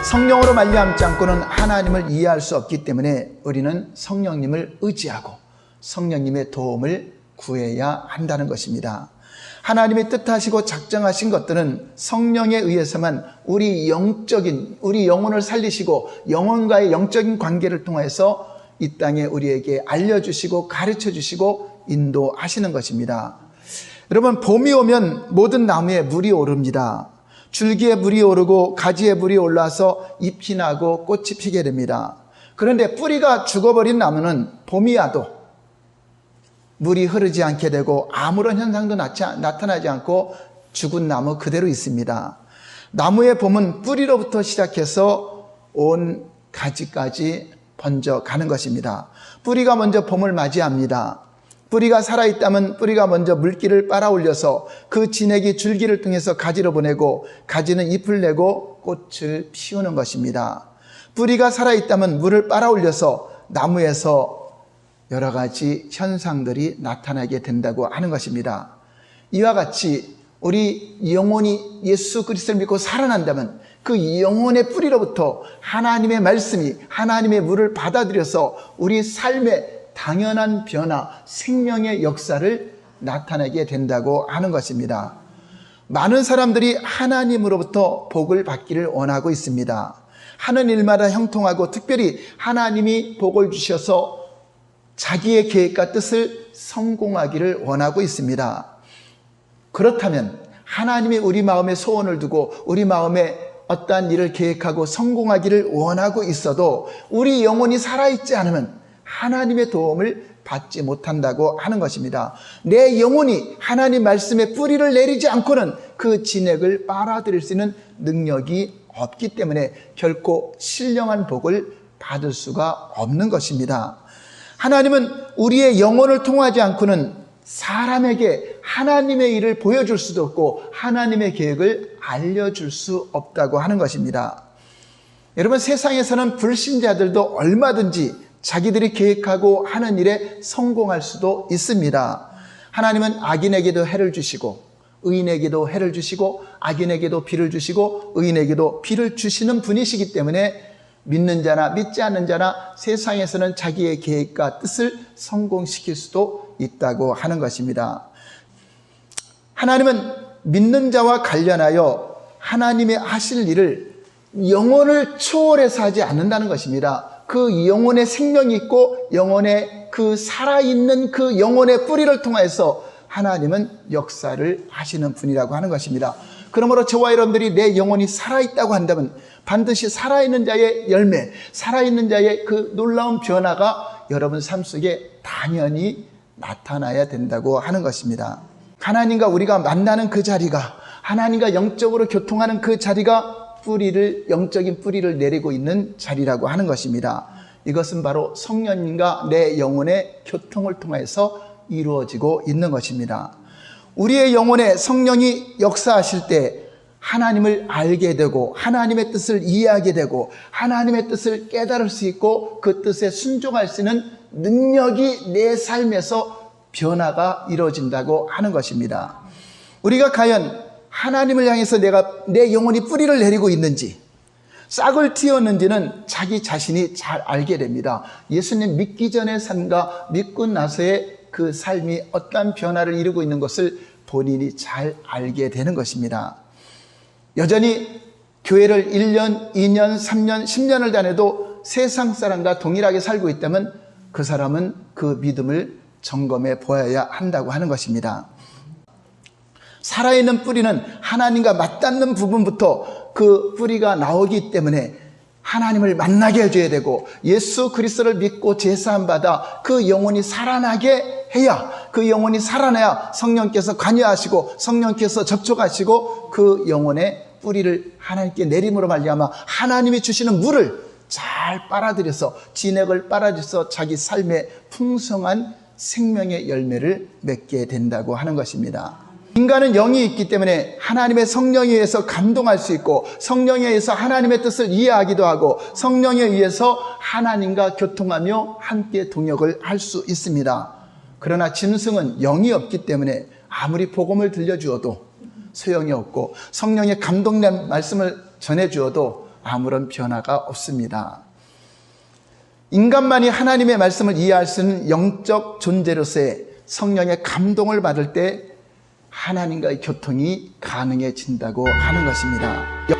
성령으로 말미암지 않고는 하나님을 이해할 수 없기 때문에 우리는 성령님을 의지하고 성령님의 도움을 구해야 한다는 것입니다. 하나님이 뜻하시고 작정하신 것들은 성령에 의해서만 우리 영혼을 살리시고 영혼과의 영적인 관계를 통해서 이 땅에 우리에게 알려주시고 가르쳐주시고 인도하시는 것입니다. 여러분, 봄이 오면 모든 나무에 물이 오릅니다. 줄기에 물이 오르고 가지에 물이 올라서 잎이 나고 꽃이 피게 됩니다. 그런데 뿌리가 죽어버린 나무는 봄이 와도 물이 흐르지 않게 되고 아무런 현상도 나타나지 않고 죽은 나무 그대로 있습니다. 나무의 봄은 뿌리로부터 시작해서 온 가지까지 번져가는 것입니다. 뿌리가 먼저 봄을 맞이합니다. 뿌리가 살아있다면 뿌리가 먼저 물기를 빨아올려서 그 진액이 줄기를 통해서 가지로 보내고 가지는 잎을 내고 꽃을 피우는 것입니다. 뿌리가 살아있다면 물을 빨아올려서 나무에서 여러 가지 현상들이 나타나게 된다고 하는 것입니다. 이와 같이 우리 영혼이 예수 그리스도를 믿고 살아난다면 그 영혼의 뿌리로부터 하나님의 말씀이 하나님의 물을 받아들여서 우리 삶의 당연한 변화, 생명의 역사를 나타내게 된다고 하는 것입니다. 많은 사람들이 하나님으로부터 복을 받기를 원하고 있습니다. 하는 일마다 형통하고 특별히 하나님이 복을 주셔서 자기의 계획과 뜻을 성공하기를 원하고 있습니다. 그렇다면 하나님이 우리 마음에 소원을 두고 우리 마음에 어떠한 일을 계획하고 성공하기를 원하고 있어도 우리 영혼이 살아있지 않으면 하나님의 도움을 받지 못한다고 하는 것입니다. 내 영혼이 하나님 말씀에 뿌리를 내리지 않고는 그 진액을 빨아들일 수 있는 능력이 없기 때문에 결코 신령한 복을 받을 수가 없는 것입니다. 하나님은 우리의 영혼을 통하지 않고는 사람에게 하나님의 일을 보여줄 수도 없고 하나님의 계획을 알려줄 수 없다고 하는 것입니다. 여러분, 세상에서는 불신자들도 얼마든지 자기들이 계획하고 하는 일에 성공할 수도 있습니다. 하나님은 악인에게도 해를 주시고 의인에게도 해를 주시고 악인에게도 비를 주시고 의인에게도 비를 주시는 분이시기 때문에 믿는 자나 믿지 않는 자나 세상에서는 자기의 계획과 뜻을 성공시킬 수도 있다고 하는 것입니다. 하나님은 믿는 자와 관련하여 하나님의 하실 일을 영혼을 초월해서 하지 않는다는 것입니다. 그 영혼의 생명이 있고 영혼의 그 살아있는 그 영혼의 뿌리를 통해서 하나님은 역사를 하시는 분이라고 하는 것입니다. 그러므로 저와 여러분들이 내 영혼이 살아있다고 한다면 반드시 살아있는 자의 열매, 살아있는 자의 그 놀라운 변화가 여러분 삶 속에 당연히 나타나야 된다고 하는 것입니다. 하나님과 우리가 만나는 그 자리가, 하나님과 영적으로 교통하는 그 자리가 영적인 뿌리를 내리고 있는 자리라고 하는 것입니다. 이것은 바로 성령님과 내 영혼의 교통을 통해서 이루어지고 있는 것입니다. 우리의 영혼에 성령이 역사하실 때 하나님을 알게 되고 하나님의 뜻을 이해하게 되고 하나님의 뜻을 깨달을 수 있고 그 뜻에 순종할 수 있는 능력이 내 삶에서 변화가 이루어진다고 하는 것입니다. 우리가 과연 하나님을 향해서 내 영혼이 뿌리를 내리고 있는지 싹을 틔웠는지는 자기 자신이 잘 알게 됩니다. 예수님 믿기 전의 삶과 믿고 나서의 그 삶이 어떤 변화를 이루고 있는 것을 본인이 잘 알게 되는 것입니다. 여전히 교회를 1년, 2년, 3년, 10년을 다녀도 세상 사람과 동일하게 살고 있다면 그 사람은 그 믿음을 점검해 보아야 한다고 하는 것입니다. 살아있는 뿌리는 하나님과 맞닿는 부분부터 그 뿌리가 나오기 때문에 하나님을 만나게 해줘야 되고 예수 그리스도를 믿고 제사함 받아 그 영혼이 살아나게 해야, 그 영혼이 살아나야 성령께서 관여하시고 성령께서 접촉하시고 그 영혼의 뿌리를 하나님께 내림으로 말미암아 하나님이 주시는 물을 잘 빨아들여서 진액을 빨아들여서 자기 삶의 풍성한 생명의 열매를 맺게 된다고 하는 것입니다. 인간은 영이 있기 때문에 하나님의 성령에 의해서 감동할 수 있고 성령에 의해서 하나님의 뜻을 이해하기도 하고 성령에 의해서 하나님과 교통하며 함께 동역을 할 수 있습니다. 그러나 짐승은 영이 없기 때문에 아무리 복음을 들려주어도 소용이 없고 성령의 감동된 말씀을 전해주어도 아무런 변화가 없습니다. 인간만이 하나님의 말씀을 이해할 수 있는 영적 존재로서의 성령의 감동을 받을 때 하나님과의 교통이 가능해진다고 하는 것입니다.